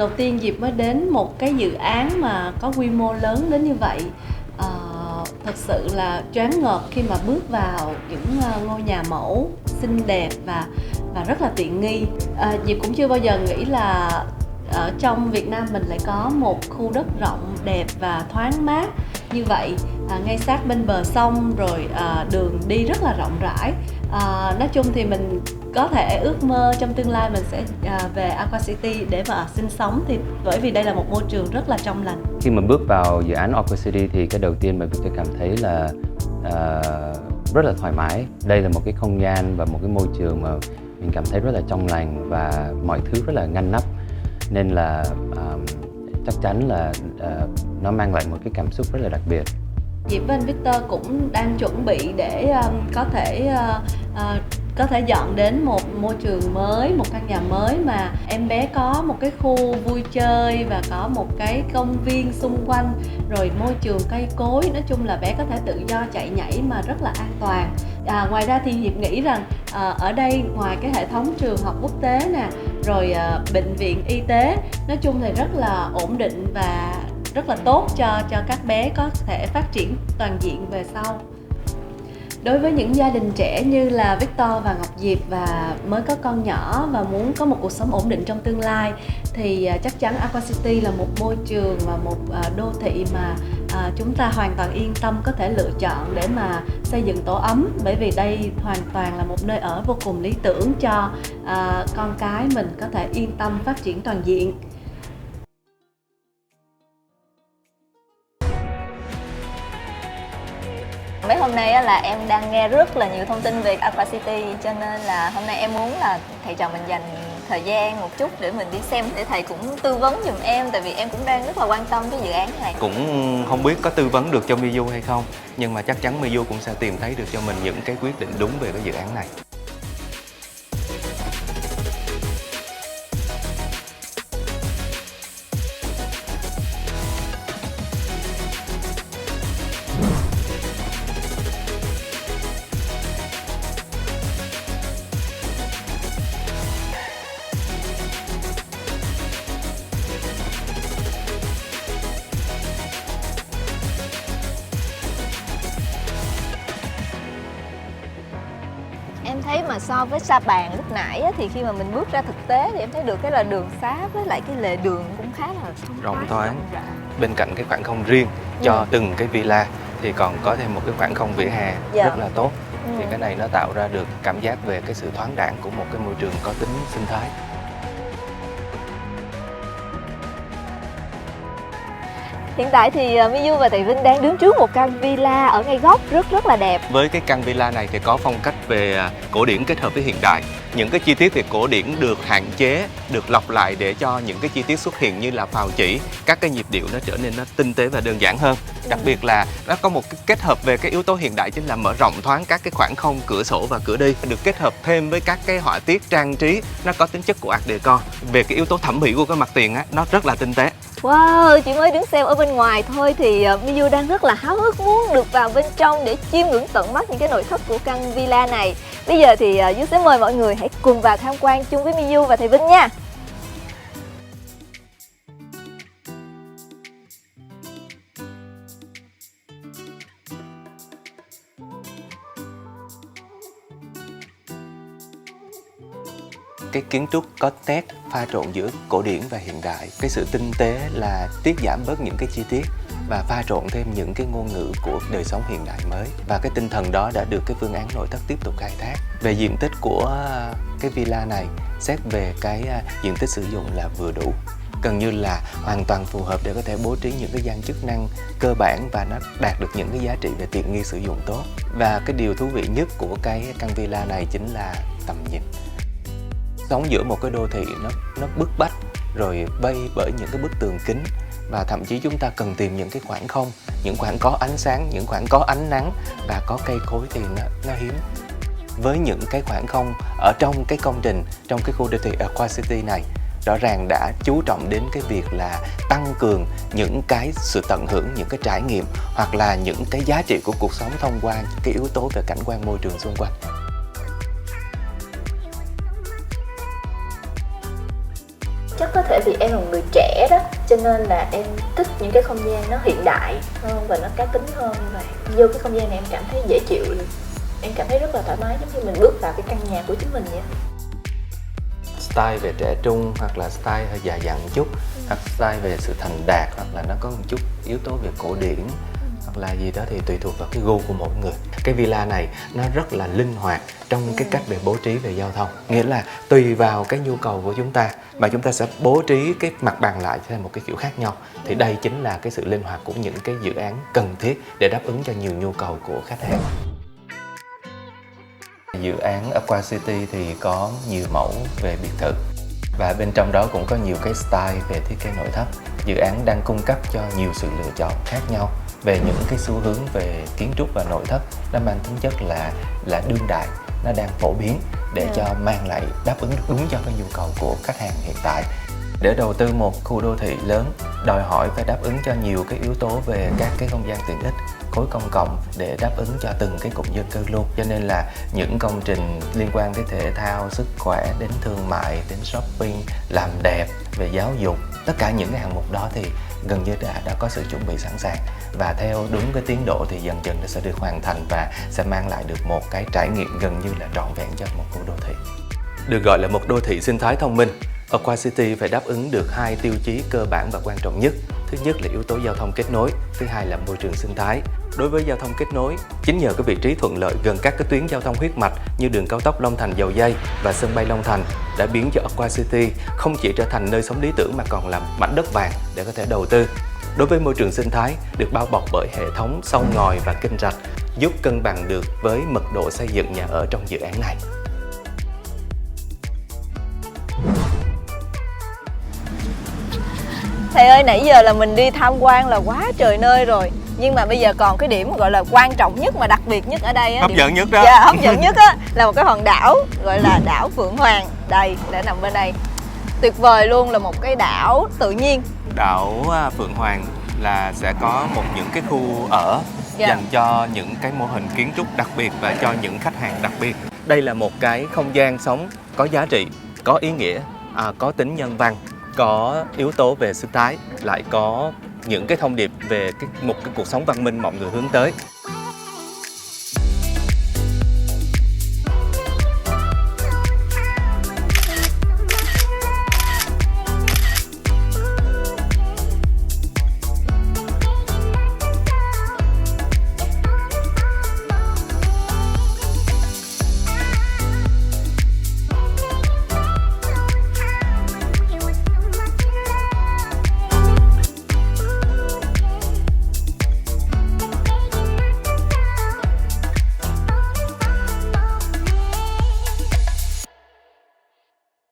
đầu tiên Diệp mới đến một cái dự án mà có quy mô lớn đến như vậy. Thật sự là choáng ngợp khi mà bước vào những ngôi nhà mẫu xinh đẹp và rất là tiện nghi. Diệp cũng chưa bao giờ nghĩ là ở trong Việt Nam mình lại có một khu đất rộng đẹp và thoáng mát như vậy, ngay sát bên bờ sông, rồi đường đi rất là rộng rãi. Nói chung thì mình có thể ước mơ trong tương lai mình sẽ về Aqua City để mà sinh sống, thì bởi vì đây là một môi trường rất là trong lành. Khi mà bước vào dự án Aqua City thì cái đầu tiên mà Victor cảm thấy là rất là thoải mái. Đây là một cái không gian và một cái môi trường mà mình cảm thấy rất là trong lành và mọi thứ rất là ngăn nắp, nên là chắc chắn là nó mang lại một cái cảm xúc rất là đặc biệt. Diệp với anh Victor cũng đang chuẩn bị để có thể dọn đến một môi trường mới, một căn nhà mới mà em bé có một cái khu vui chơi và có một cái công viên xung quanh, rồi môi trường cây cối, nói chung là bé có thể tự do chạy nhảy mà rất là an toàn. Ngoài ra thì Diệp nghĩ rằng ở đây ngoài cái hệ thống trường học quốc tế nè, rồi bệnh viện y tế, nói chung thì rất là ổn định và rất là tốt cho các bé có thể phát triển toàn diện về sau. Đối với những gia đình trẻ như là Victor và Ngọc Diệp và mới có con nhỏ và muốn có một cuộc sống ổn định trong tương lai, thì chắc chắn Aqua City là một môi trường và một đô thị mà chúng ta hoàn toàn yên tâm có thể lựa chọn để mà xây dựng tổ ấm, bởi vì đây hoàn toàn là một nơi ở vô cùng lý tưởng cho con cái mình có thể yên tâm phát triển toàn diện. Mấy hôm nay là em đang nghe rất là nhiều thông tin về Aqua City, cho nên là hôm nay em muốn là thầy trò mình dành thời gian một chút để mình đi xem, để thầy cũng tư vấn giùm em, tại vì em cũng đang rất là quan tâm cái dự án này. Cũng không biết có tư vấn được cho Miyu hay không, nhưng mà chắc chắn Miyu cũng sẽ tìm thấy được cho mình những cái quyết định đúng về cái dự án này. Em thấy mà so với Sa Bàn lúc nãy á, thì khi mà mình bước ra thực tế thì em thấy được cái là đường xá với lại cái lề đường cũng khá là Rộng thoáng. Bên cạnh cái khoảng không riêng cho từng cái villa thì còn có thêm một cái khoảng không vỉa hè rất là tốt. Thì cái này nó tạo ra được cảm giác về cái sự thoáng đãng của một cái môi trường có tính sinh thái. Hiện tại thì Miyu và thầy Vinh đang đứng trước một căn villa ở ngay góc rất là đẹp. Với cái căn villa này thì có phong cách về cổ điển kết hợp với hiện đại. Những cái chi tiết về cổ điển được hạn chế, được lọc lại để cho những cái chi tiết xuất hiện như là phào chỉ, các cái nhịp điệu nó trở nên nó tinh tế và đơn giản hơn. Đặc biệt là nó có một cái kết hợp về cái yếu tố hiện đại, chính là mở rộng thoáng các cái khoảng không, cửa sổ và cửa đi, được kết hợp thêm với các cái họa tiết trang trí, nó có tính chất của Art Deco. Về cái yếu tố thẩm mỹ của cái mặt tiền á, nó rất là tinh tế. Wow, chỉ mới đứng xem ở bên ngoài thôi thì Miyu đang rất là háo hức muốn được vào bên trong để chiêm ngưỡng tận mắt những cái nội thất của căn villa này. Bây giờ thì Yu sẽ mời mọi người hãy cùng vào tham quan chung với Miyu và thầy Vinh nha. Cái kiến trúc có nét pha trộn giữa cổ điển và hiện đại. Cái sự tinh tế là tiết giảm bớt những cái chi tiết và pha trộn thêm những cái ngôn ngữ của đời sống hiện đại mới. Và cái tinh thần đó đã được cái phương án nội thất tiếp tục khai thác. Về diện tích của cái villa này, xét về cái diện tích sử dụng là vừa đủ, gần như là hoàn toàn phù hợp để có thể bố trí những cái gian chức năng cơ bản và nó đạt được những cái giá trị về tiện nghi sử dụng tốt. Và cái điều thú vị nhất của cái căn villa này chính là tầm nhìn. Sống giữa một cái đô thị nó bức bách, rồi vây bởi những cái bức tường kính, và thậm chí chúng ta cần tìm những cái khoảng không, những khoảng có ánh sáng, những khoảng có ánh nắng và có cây cối thì nó hiếm. Với những cái khoảng không ở trong cái công trình, trong cái khu đô thị Aqua City này, rõ ràng đã chú trọng đến cái việc là tăng cường những cái sự tận hưởng, những cái trải nghiệm hoặc là những cái giá trị của cuộc sống thông qua cái yếu tố về cảnh quan môi trường xung quanh. Chắc có thể vì em là một người trẻ đó, cho nên là em thích những cái không gian nó hiện đại hơn và nó cá tính hơn. Và vô cái không gian này em cảm thấy dễ chịu, em cảm thấy rất là thoải mái, giống như mình bước vào cái căn nhà của chính mình vậy. Style về trẻ trung, hoặc là style hơi già dặn chút, hoặc style về sự thành đạt, hoặc là nó có một chút yếu tố về cổ điển, hoặc là gì đó thì tùy thuộc vào cái gu của mỗi người. Cái villa này nó rất là linh hoạt trong cái cách để bố trí về giao thông, nghĩa là tùy vào cái nhu cầu của chúng ta mà chúng ta sẽ bố trí cái mặt bằng lại theo một cái kiểu khác nhau. Thì đây chính là cái sự linh hoạt của những cái dự án cần thiết để đáp ứng cho nhiều nhu cầu của khách hàng. Dự án Aqua City thì có nhiều mẫu về biệt thự và bên trong đó cũng có nhiều cái style về thiết kế nội thất. Dự án đang cung cấp cho nhiều sự lựa chọn khác nhau về những cái xu hướng về kiến trúc và nội thất. Nó mang tính chất là đương đại, nó đang phổ biến để cho mang lại đáp ứng được đúng cho cái nhu cầu của khách hàng hiện tại. Để đầu tư một khu đô thị lớn đòi hỏi phải đáp ứng cho nhiều cái yếu tố về các cái không gian tiện ích, khối công cộng để đáp ứng cho từng cái cụm dân cư luôn. Cho nên là những công trình liên quan tới thể thao, sức khỏe, đến thương mại, đến shopping, làm đẹp, về giáo dục, tất cả những cái hạng mục đó thì gần như đã có sự chuẩn bị sẵn sàng, và theo đúng cái tiến độ thì dần dần nó sẽ được hoàn thành và sẽ mang lại được một cái trải nghiệm gần như là trọn vẹn cho một khu đô thị. Được gọi là một đô thị sinh thái thông minh, Aqua City phải đáp ứng được hai tiêu chí cơ bản và quan trọng nhất. Thứ nhất là yếu tố giao thông kết nối, thứ hai là môi trường sinh thái. Đối với giao thông kết nối, chính nhờ cái vị trí thuận lợi gần các cái tuyến giao thông huyết mạch như đường cao tốc Long Thành - Dầu Giây và sân bay Long Thành đã biến cho Aqua City không chỉ trở thành nơi sống lý tưởng mà còn là mảnh đất vàng để có thể đầu tư. Đối với môi trường sinh thái, được bao bọc bởi hệ thống sông ngòi và kênh rạch, giúp cân bằng được với mật độ xây dựng nhà ở trong dự án này. Thầy ơi, nãy giờ là mình đi tham quan là quá trời nơi rồi, nhưng mà bây giờ còn cái điểm gọi là quan trọng nhất mà đặc biệt nhất ở đây á, Hấp dẫn nhất đó. Dạ, hấp dẫn nhất á là một cái hòn đảo gọi là đảo Phượng Hoàng. Đây, để nằm bên đây. Tuyệt vời luôn, là một cái đảo tự nhiên. Đảo Phượng Hoàng là sẽ có những cái khu ở Dạ. dành cho những cái mô hình kiến trúc đặc biệt và cho những khách hàng đặc biệt. Đây là một cái không gian sống có giá trị, có ý nghĩa, có tính nhân văn, có yếu tố về sinh thái, lại có những cái thông điệp về một cái cuộc sống văn minh mọi người hướng tới.